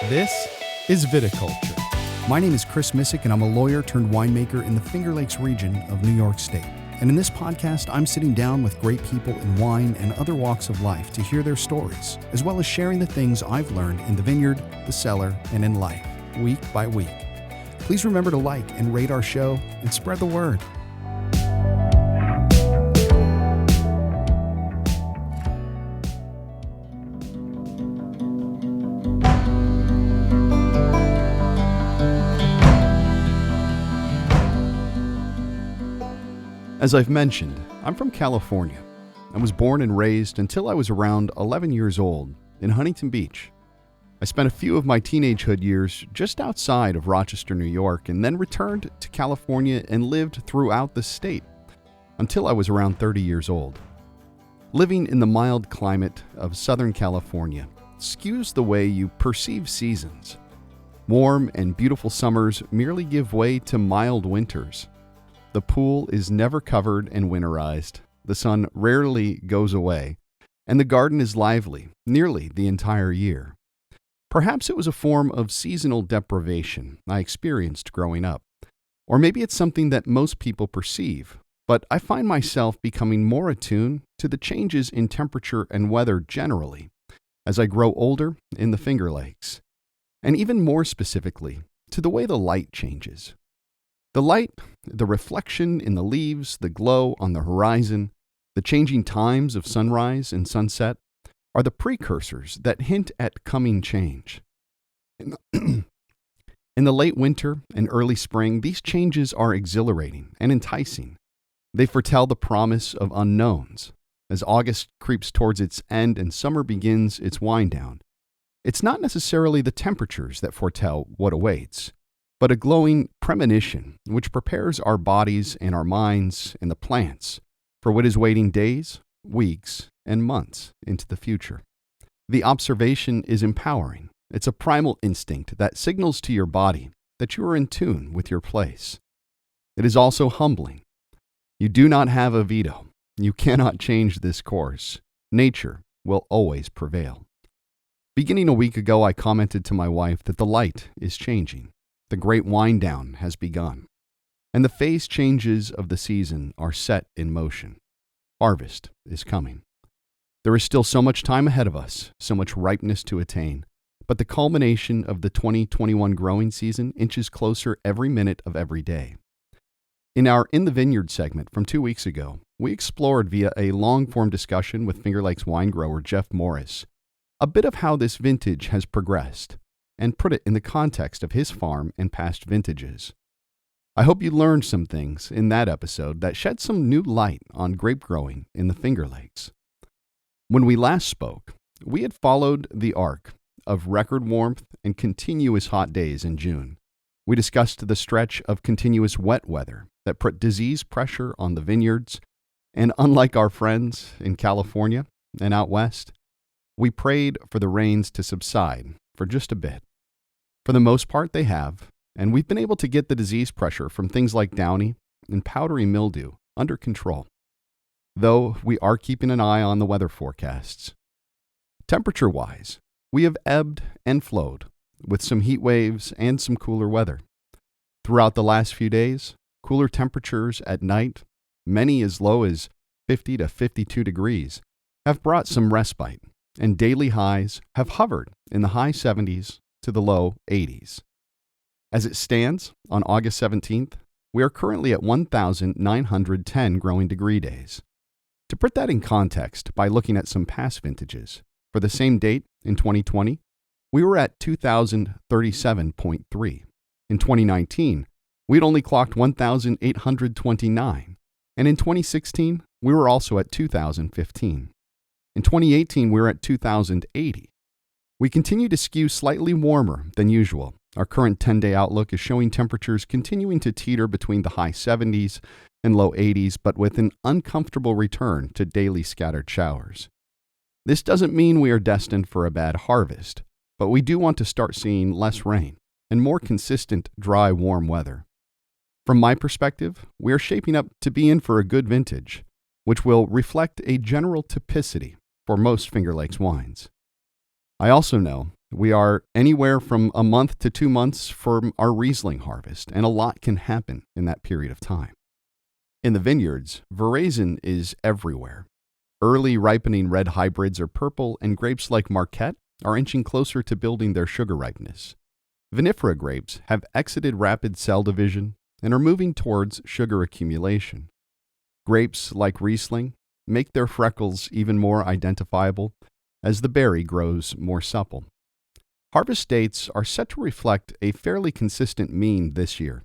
This is Viticulture. My name is Chris Missick, and I'm a lawyer turned winemaker in the Finger Lakes region of New York State. And in this podcast, I'm sitting down with great people in wine and other walks of life to hear their stories, as well as sharing the things I've learned in the vineyard, the cellar, and in life, week by week. Please remember to like and rate our show and spread the word. As I've mentioned, I'm from California. I was born and raised until I was around 11 years old in Huntington Beach. I spent a few of my teenagehood years just outside of Rochester, New York, and then returned to California and lived throughout the state until I was around 30 years old. Living in the mild climate of Southern California skews the way you perceive seasons. Warm and beautiful summers merely give way to mild winters. The pool is never covered and winterized, the sun rarely goes away, and the garden is lively nearly the entire year. Perhaps it was a form of seasonal deprivation I experienced growing up, or maybe it's something that most people perceive, but I find myself becoming more attuned to the changes in temperature and weather generally as I grow older in the Finger Lakes, and even more specifically, to the way the light changes. The light, the reflection in the leaves, the glow on the horizon, the changing times of sunrise and sunset are the precursors that hint at coming change. In the late winter and early spring, these changes are exhilarating and enticing. They foretell the promise of unknowns. As August creeps towards its end and summer begins its wind down, it's not necessarily the temperatures that foretell what awaits, but a glowing premonition which prepares our bodies and our minds and the plants for what is waiting days, weeks, and months into the future. The observation is empowering. It's a primal instinct that signals to your body that you are in tune with your place. It is also humbling. You do not have a veto. You cannot change this course. Nature will always prevail. Beginning a week ago, I commented to my wife that the light is changing. The great wind down has begun, and the phase changes of the season are set in motion. Harvest is coming. There is still so much time ahead of us, so much ripeness to attain, but the culmination of the 2021 growing season inches closer every minute of every day. In our In the Vineyard segment from 2 weeks ago, we explored via a long-form discussion with Finger Lakes wine grower Jeff Morris a bit of how this vintage has progressed, and put it in the context of his farm and past vintages. I hope you learned some things in that episode that shed some new light on grape growing in the Finger Lakes. When we last spoke, we had followed the arc of record warmth and continuous hot days in June. We discussed the stretch of continuous wet weather that put disease pressure on the vineyards, and unlike our friends in California and out west, we prayed for the rains to subside for just a bit. For the most part, they have, and we've been able to get the disease pressure from things like downy and powdery mildew under control, though we are keeping an eye on the weather forecasts. Temperature-wise, we have ebbed and flowed with some heat waves and some cooler weather. Throughout the last few days, cooler temperatures at night, many as low as 50 to 52 degrees, have brought some respite, and daily highs have hovered in the high 70s to the low 80s. As it stands, on August 17th, we are currently at 1,910 growing degree days. To put that in context by looking at some past vintages, for the same date in 2020, we were at 2,037.3. In 2019, we had only clocked 1,829, and in 2016, we were also at 2,015. In 2018, we were at 2,080. We continue to skew slightly warmer than usual. Our current 10-day outlook is showing temperatures continuing to teeter between the high 70s and low 80s, but with an uncomfortable return to daily scattered showers. This doesn't mean we are destined for a bad harvest, but we do want to start seeing less rain and more consistent, dry, warm weather. From my perspective, we are shaping up to be in for a good vintage, which will reflect a general typicity for most Finger Lakes wines. I also know We are anywhere from a month to 2 months from our Riesling harvest, and a lot can happen in that period of time. In the vineyards, veraison is everywhere. Early ripening red hybrids are purple, and grapes like Marquette are inching closer to building their sugar ripeness. Vinifera grapes have exited rapid cell division and are moving towards sugar accumulation. Grapes like Riesling make their freckles even more identifiable as the berry grows more supple. Harvest dates are set to reflect a fairly consistent mean this year.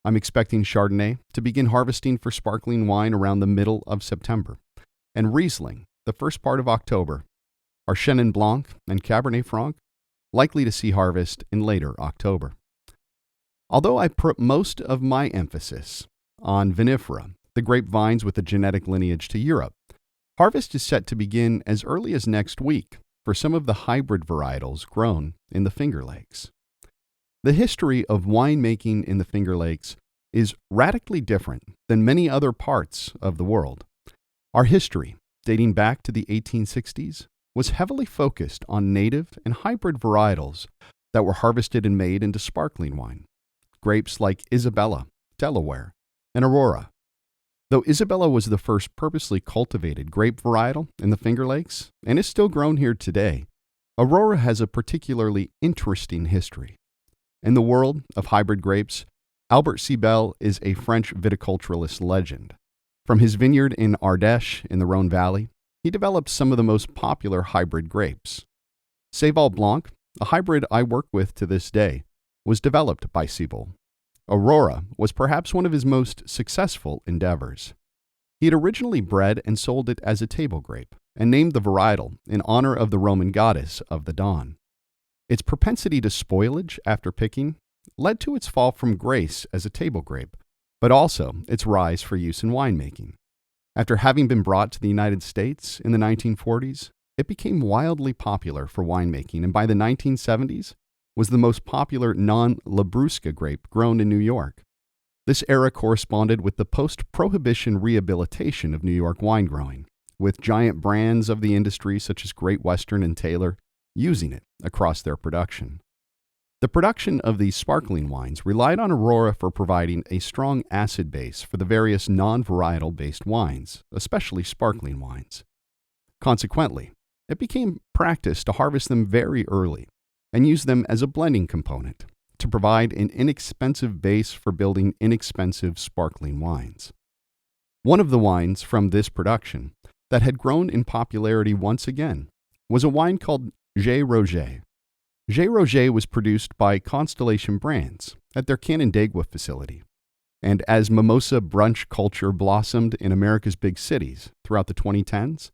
I'm expecting Chardonnay to begin harvesting for sparkling wine around the middle of September, and Riesling the first part of October. Our Chenin Blanc and Cabernet Franc likely to see harvest in later October. Although I put most of my emphasis on Vinifera, the grapevines with a genetic lineage to Europe, harvest is set to begin as early as next week for some of the hybrid varietals grown in the Finger Lakes. The history of winemaking in the Finger Lakes is radically different than many other parts of the world. Our history, dating back to the 1860s, was heavily focused on native and hybrid varietals that were harvested and made into sparkling wine. Grapes like Isabella, Delaware, and Aurora. Though Isabella was the first purposely cultivated grape varietal in the Finger Lakes and is still grown here today, Aurora has a particularly interesting history. In the world of hybrid grapes, Albert Sibel is a French viticulturalist legend. From his vineyard in Ardèche in the Rhone Valley, he developed some of the most popular hybrid grapes. Cheval Blanc, a hybrid I work with to this day, was developed by Sibel. Aurora was perhaps one of his most successful endeavors. He had originally bred and sold it as a table grape, and named the varietal in honor of the Roman goddess of the dawn. Its propensity to spoilage after picking led to its fall from grace as a table grape, but also its rise for use in winemaking. After having been brought to the United States in the 1940s, it became wildly popular for winemaking, and by the 1970s, was the most popular non-Labrusca grape grown in New York. This era corresponded with the post-prohibition rehabilitation of New York wine growing, with giant brands of the industry such as Great Western and Taylor using it across their production. The production of these sparkling wines relied on Aurora for providing a strong acid base for the various non-varietal-based wines, especially sparkling wines. Consequently, it became practice to harvest them very early and use them as a blending component to provide an inexpensive base for building inexpensive sparkling wines. One of the wines from this production that had grown in popularity once again was a wine called J. Roget. J. Roget was produced by Constellation Brands at their Canandaigua facility, and as mimosa brunch culture blossomed in America's big cities throughout the 2010s,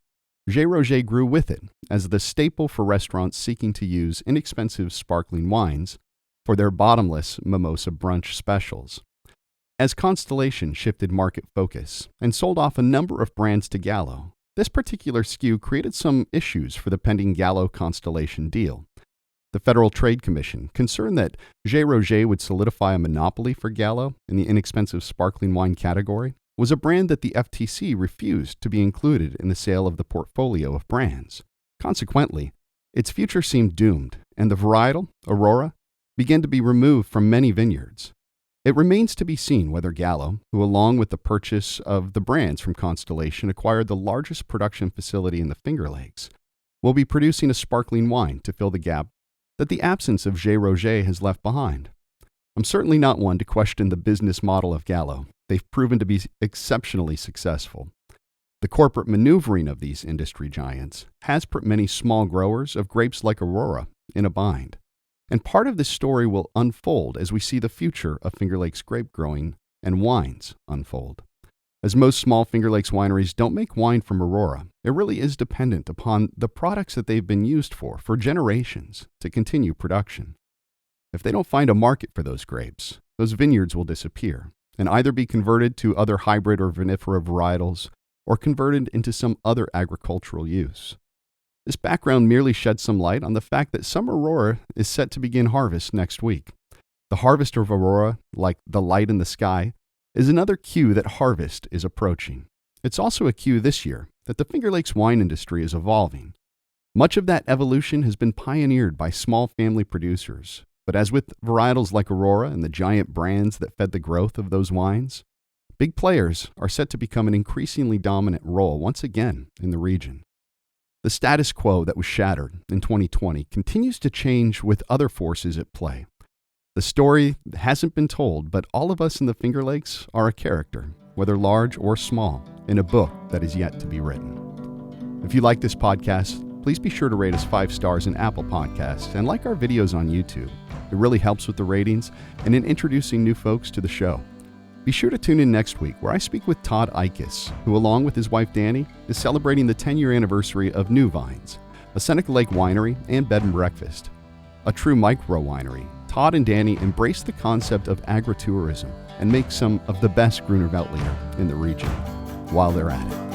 J. Roget grew with it as the staple for restaurants seeking to use inexpensive sparkling wines for their bottomless mimosa brunch specials. As Constellation shifted market focus and sold off a number of brands to Gallo, this particular SKU created some issues for the pending Gallo-Constellation deal. The Federal Trade Commission, concerned that J. Roget would solidify a monopoly for Gallo in the inexpensive sparkling wine category, was a brand that the FTC refused to be included in the sale of the portfolio of brands. Consequently, its future seemed doomed, and the varietal, Aurora, began to be removed from many vineyards. It remains to be seen whether Gallo, who along with the purchase of the brands from Constellation acquired the largest production facility in the Finger Lakes, will be producing a sparkling wine to fill the gap that the absence of J. Roget has left behind. I'm certainly not one to question the business model of Gallo. They've proven to be exceptionally successful. The corporate maneuvering of these industry giants has put many small growers of grapes like Aurora in a bind. And part of this story will unfold as we see the future of Finger Lakes grape growing and wines unfold. As most small Finger Lakes wineries don't make wine from Aurora, it really is dependent upon the products that they've been used for generations to continue production. If they don't find a market for those grapes, those vineyards will disappear and either be converted to other hybrid or vinifera varietals or converted into some other agricultural use. This background merely sheds some light on the fact that some Aurora is set to begin harvest next week. The harvest of Aurora, like the light in the sky, is another cue that harvest is approaching. It's also a cue this year that the Finger Lakes wine industry is evolving. Much of that evolution has been pioneered by small family producers, but as with varietals like Aurora and the giant brands that fed the growth of those wines, big players are set to become an increasingly dominant role once again in the region. The status quo that was shattered in 2020 continues to change with other forces at play. The story hasn't been told, but all of us in the Finger Lakes are a character, whether large or small, in a book that is yet to be written. If you like this podcast, please be sure to rate us 5 stars in Apple Podcasts and like our videos on YouTube. It really helps with the ratings and in introducing new folks to the show. Be sure to tune in next week where I speak with Todd Ikes, who along with his wife Danny is celebrating the 10-year anniversary of New Vines, a Seneca Lake winery and bed and breakfast. A true micro winery, Todd and Danny embrace the concept of agritourism and make some of the best Gruner Veltliner in the region while they're at it.